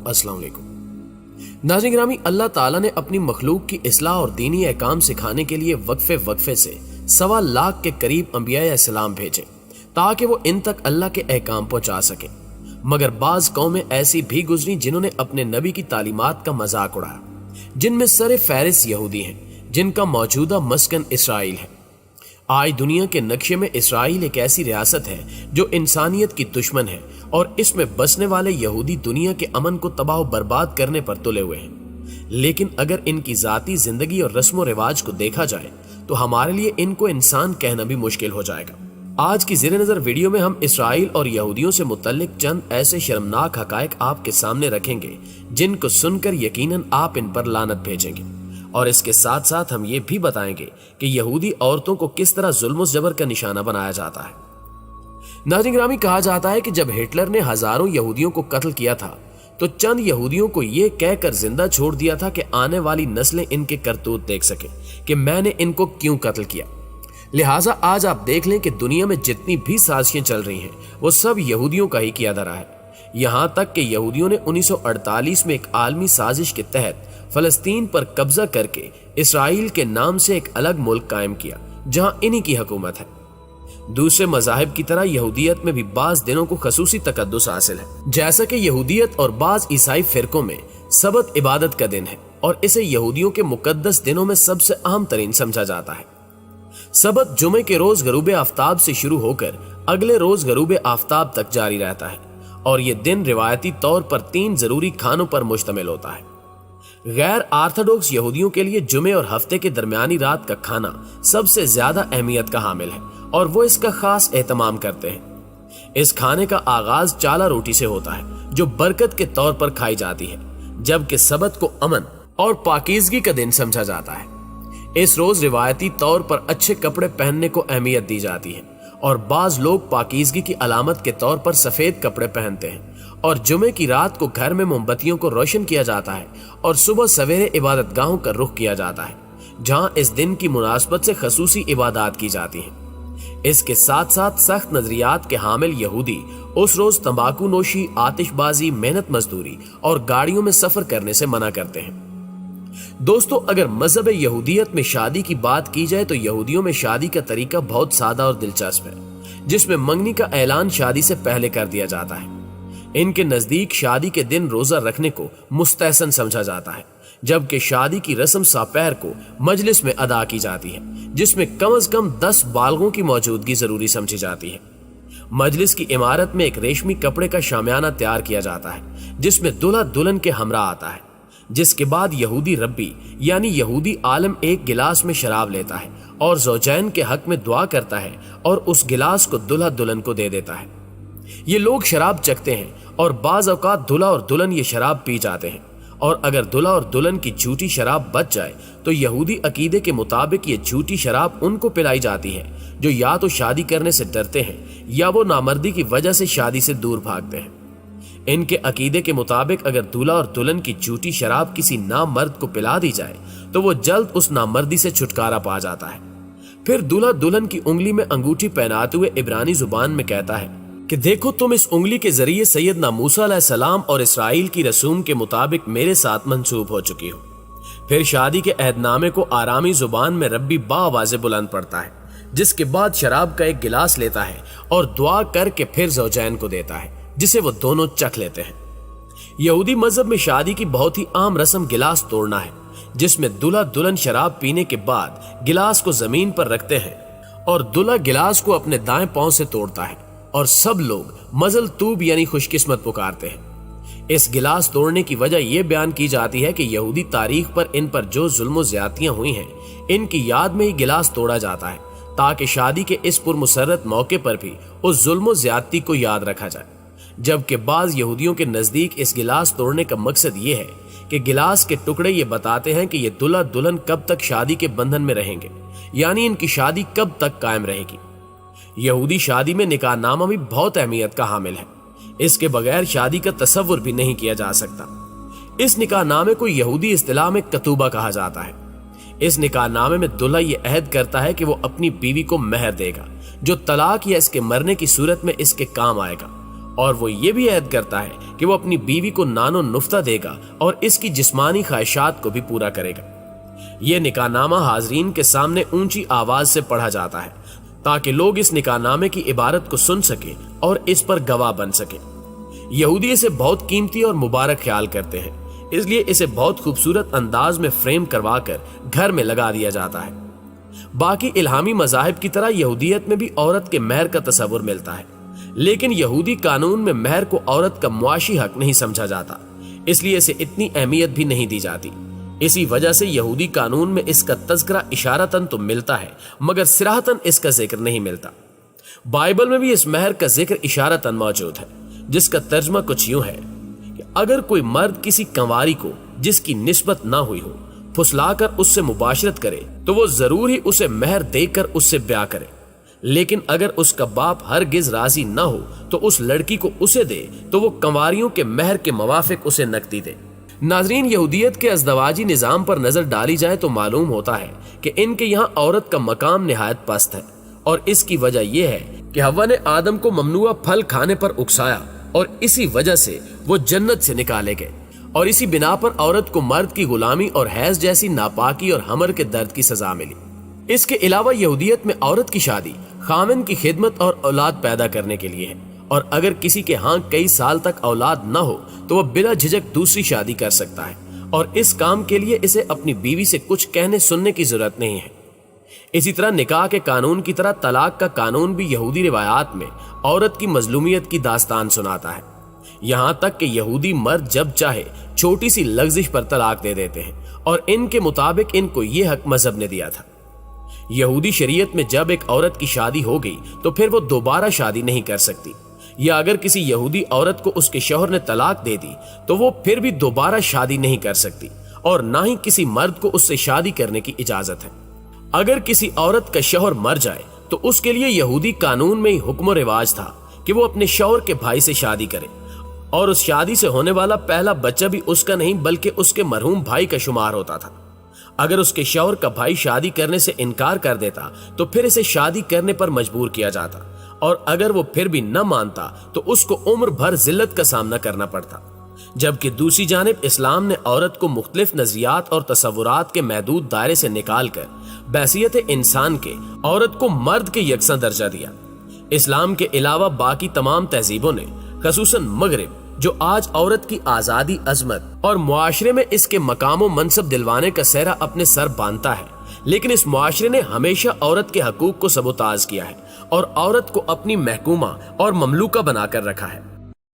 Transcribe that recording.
अस्सलाम वालेकुम। नाज़रीन ग्रामी, अल्लाह ताला ने अपनी मखलूक की इस्लाह और दीनी अहकाम सिखाने के लिए वक्फे से 1.25 लाख के करीब अंबिया इस्लाम भेजे ताकि वो इन तक अल्लाह के अहकाम पहुंचा सके। मगर बाज कौमें ऐसी भी गुजरी जिन्होंने अपने नबी की तालीमात का मजाक उड़ाया, जिनमें सरे फहरिस्त यहूदी हैं, जिनका मौजूदा मस्कन इसराइल है। आज दुनिया के नक्शे में इसराइल एक ऐसी रियासत है जो इंसानियत की दुश्मन है और इसमें बसने वाले यहूदी दुनिया के अमन को तबाह बर्बाद करने पर तुले हुए हैं। लेकिन अगर इनकी जाती जिंदगी और रस्म रिवाज को देखा जाए तो हमारे लिए इनको इंसान कहना भी मुश्किल हो जाएगा। आज की ज़ेरे नज़र वीडियो में हम इसराइल और यहूदियों से मुतल्लिक चंद ऐसे शर्मनाक हकायक आपके सामने रखेंगे जिनको सुनकर यकीनन आप इन पर लानत भेजेंगे, और इसके साथ साथ हम ये भी बताएंगे कि यहूदी औरतों को किस तरह जुल्म जबर का निशाना बनाया जाता है। नाज़रीन ग्रामी, कहा जाता है कि जब हिटलर ने हजारों यहूदियों को कत्ल किया था तो चंद यहूदियों को यह कहकर जिंदा छोड़ दिया था कि आने वाली नस्लें इनके करतूत देख सके कि मैंने इनको क्यों कत्ल किया। लिहाजा आज आप देख लें कि दुनिया में जितनी भी साजिशें चल रही हैं वो सब यहूदियों का ही किया धरा है। यहां तक कि यहूदियों ने 1948 में एक आलमी साजिश के तहत फलस्तीन पर कब्जा करके इसराइल के नाम से एक अलग मुल्क कायम किया जहां इन्हीं की हुकूमत है। दूसरे मजाहिब की तरह यहूदियत में भी बाज दिनों को खसूसी तकद्दुस हासिल है। जैसा कि यहूदियत और बाज ईसाई फिरकों में सबत इबादत का दिन है और इसे यहूदियों के मुकद्दस दिनों में सबसे अहम तरीन समझा जाता है। सबत जुमे के रोज गरूब आफ्ताब से शुरू होकर अगले रोज गरूब आफ्ताब तक जारी रहता है और ये दिन रिवायती तौर पर 3 जरूरी खानों पर मुश्तमिल होता है। गैर आर्थोडॉक्स यहूदियों के लिए जुमे और हफ्ते के दरमियानी रात का खाना सबसे ज्यादा अहमियत का हामिल है और वो इसका खास एहतमाम करते हैं। इस खाने का आगाज चाला रोटी से होता है जो बरकत के तौर पर खाई जाती है, जबकि सबत को अमन और पाकीज़गी का दिन समझा जाता है। इस रोज रिवायती तौर पर अच्छे कपड़े पहनने को अहमियत दी जाती है और बाज लोग पाकीज़गी की अलामत के तौर पर सफेद कपड़े पहनते हैं और जुमे की रात को घर में मोमबत्तियों को रोशन किया जाता है और सुबह सवेरे इबादत गाहों का रुख किया जाता है जहां इस दिन की मुनासबत से खसूसी इबादत की जाती हैं। इसके साथ साथ सख्त नजरियात के हामिल यहूदी उस रोज तंबाकू नोशी, आतिशबाजी, मेहनत मजदूरी और गाड़ियों में सफर करने से मना करते हैं। दोस्तों, अगर मजहब यहूदियत में शादी की बात की जाए तो यहूदियों में शादी का तरीका बहुत सादा और दिलचस्प है, जिसमें मंगनी का ऐलान शादी से पहले कर दिया जाता है। इनके नजदीक शादी के दिन रोजा रखने को मुस्तहसन समझा जाता है, जबकि शादी की रस्म सापहर को मजलिस में अदा की जाती है, जिसमें कम से कम 10 बालगों की मौजूदगी जरूरी समझी जाती है। मजलिस की इमारत में एक रेशमी कपड़े का शामियाना तैयार किया जाता है जिसमें दूल्हा दुल्हन के हमरा आता है, जिसके बाद यहूदी रब्बी यानी यहूदी आलम एक गिलास में शराब लेता है और ज़ौजैन के हक में दुआ करता है और उस गिलास को दूल्हा दुल्हन को दे देता है। ये लोग शराब चखते हैं और बाज औकात दूल्हा और दुल्हन ये शराब पी जाते हैं, और अगर दूल्हा और दुल्हन की झूठी शराब बच जाए तो यहूदी अकीदे के मुताबिक ये झूठी शराब उनको पिलाई जाती है जो या तो शादी करने से डरते हैं या वो नामर्दी की वजह से शादी से दूर भागते हैं। इनके अकीदे के मुताबिक अगर दूल्हा और दुल्हन की झूठी शराब किसी नामर्द को पिला दी जाए तो वो जल्द उस नामर्दी से छुटकारा पा जाता है। फिर दूल्हा दुल्हन की उंगली में अंगूठी पहनाते हुए इब्रानी जुबान में कहता है कि देखो, तुम इस उंगली के जरिए सैयदना मूसा अलैहिस्सलाम और इसराइल की रसूम के मुताबिक मेरे साथ मंसूब हो चुकी हो। फिर शादी के अहदनामे को आरामी जुबान में रब्बी बावाज़े बुलंद पड़ता है, जिसके बाद शराब का एक गिलास लेता है और दुआ करके फिर ज़ौजैन को देता है, जिसे वो दोनों चख लेते हैं। यहूदी मजहब में शादी की बहुत ही आम रस्म गिलास तोड़ना है, जिसमें दूल्हा दुल्हन शराब पीने के बाद गिलास को जमीन पर रखते हैं और दूल्हा गिलास को अपने दाएं पांव से तोड़ता है और सब लोग मजल तूब यानी खुशकिस्मत पुकारते हैं। इस गिलास तोड़ने की वजह यह बयान की जाती है कि यहूदी तारीख पर इन पर जो जुल्म ज्यादतियां हुई हैं, इनकी याद में ही गिलास तोड़ा जाता है ताकि शादी के इस पुरमुसर्रत मौके पर भी उस जुल्म ज्यादती को याद रखा जाए। जबकि बाज यहूदियों के नजदीक इस गिलास तोड़ने का मकसद ये है कि गिलास के टुकड़े ये बताते हैं कि ये दूल्हा दुल्हन कब तक शादी के बंधन में रहेंगे, यानी इनकी शादी कब तक कायम रहेगी। यहूदी शादी में निकाहनामा भी बहुत अहमियत का हामिल है। इसके बगैर शादी का तसव्वुर भी नहीं किया जा सकता। इस निकाहनामे को यहूदी इस्तिलाह में कतूबा कहा जाता है। इस निकाहनामे में दूल्हा ये अहद करता है कि वो अपनी बीवी को मेहर देगा जो तलाक या इसके मरने की सूरत में इसके काम आएगा, اور وہ یہ بھی عہد کرتا ہے کہ وہ اپنی بیوی کو نان و نفتہ دے گا اور اس کی جسمانی خواہشات کو بھی پورا کرے گا۔ یہ نکاح نامہ حاضرین کے سامنے اونچی آواز سے پڑھا جاتا ہے تاکہ لوگ اس نکاح نامے کی عبارت کو سن سکیں اور اس پر گواہ بن سکیں۔ یہودی اسے بہت قیمتی اور مبارک خیال کرتے ہیں، اس لیے اسے بہت خوبصورت انداز میں فریم کروا کر گھر میں لگا دیا جاتا ہے۔ باقی الہامی مذاہب کی طرح یہودیت میں بھی عورت کے مہر کا تصور ملتا ہے، لیکن یہودی قانون میں مہر کو عورت کا معاشی حق نہیں سمجھا جاتا، اس لیے اسے اتنی اہمیت بھی نہیں دی جاتی۔ اسی وجہ سے یہودی قانون میں اس کا تذکرہ اشارتاً تو ملتا ہے مگر صراحتاً اس کا ذکر نہیں ملتا۔ بائبل میں بھی اس مہر کا ذکر اشارتاً موجود ہے، جس کا ترجمہ کچھ یوں ہے کہ اگر کوئی مرد کسی کنواری کو جس کی نسبت نہ ہوئی ہو پھسلا کر اس سے مباشرت کرے تو وہ ضرور ہی اسے مہر دے کر اس سے بیاہ کرے، لیکن اگر اس کا باپ ہرگز راضی نہ ہو تو اس لڑکی کو اسے دے تو وہ کنواریوں کے مہر کے موافق اسے نقدی دے۔ ناظرین، یہودیت کے ازدواجی نظام پر نظر ڈالی جائے تو معلوم ہوتا ہے کہ ان کے یہاں عورت کا مقام نہایت پست ہے، اور اس کی وجہ یہ ہے کہ حوا نے آدم کو ممنوع پھل کھانے پر اکسایا اور اسی وجہ سے وہ جنت سے نکالے گئے، اور اسی بنا پر عورت کو مرد کی غلامی اور حیض جیسی ناپاکی اور حمر کے درد کی سزا ملی۔ اس کے علاوہ یہودیت میں عورت کی شادی خاوند کی خدمت اور اولاد پیدا کرنے کے لیے ہے، اور اگر کسی کے ہاں کئی سال تک اولاد نہ ہو تو وہ بلا جھجک دوسری شادی کر سکتا ہے، اور اس کام کے لیے اسے اپنی بیوی سے کچھ کہنے سننے کی ضرورت نہیں ہے۔ اسی طرح نکاح کے قانون کی طرح طلاق کا قانون بھی یہودی روایات میں عورت کی مظلومیت کی داستان سناتا ہے، یہاں تک کہ یہودی مرد جب چاہے چھوٹی سی لغزش پر طلاق دے دیتے ہیں، اور ان کے مطابق ان کو یہ حق مذہب نے دیا تھا۔ یہودی شریعت میں جب ایک عورت کی شادی ہو گئی تو پھر وہ دوبارہ شادی نہیں کر سکتی، یا اگر کسی یہودی عورت کو اس کے شوہر نے طلاق دے دی تو وہ پھر بھی دوبارہ شادی نہیں کر سکتی، اور نہ ہی کسی مرد کو اس سے شادی کرنے کی اجازت ہے۔ اگر کسی عورت کا شوہر مر جائے تو اس کے لیے یہودی قانون میں ہی حکم و رواج تھا کہ وہ اپنے شوہر کے بھائی سے شادی کرے، اور اس شادی سے ہونے والا پہلا بچہ بھی اس کا نہیں بلکہ اس کے مرحوم بھائی کا شمار ہوتا تھا۔ اگر اس کے شوہر کا بھائی شادی کرنے سے انکار کر دیتا تو پھر اسے شادی کرنے پر مجبور کیا جاتا، اور اگر وہ پھر بھی نہ مانتا تو اس کو عمر بھر ذلت کا سامنا کرنا پڑتا۔ جبکہ دوسری جانب اسلام نے عورت کو مختلف نظریات اور تصورات کے محدود دائرے سے نکال کر بحیثیت انسان کے عورت کو مرد کے یکساں درجہ دیا۔ اسلام کے علاوہ باقی تمام تہذیبوں نے، خصوصاً مغرب، جو آج عورت کی آزادی، عظمت اور معاشرے میں اس کے مقام و منصب دلوانے کا سہرا اپنے سر باندھتا ہے، لیکن اس معاشرے نے ہمیشہ عورت کے حقوق کو سبوتاژ کیا ہے اور عورت کو اپنی محکومہ اور مملوکہ بنا کر رکھا ہے۔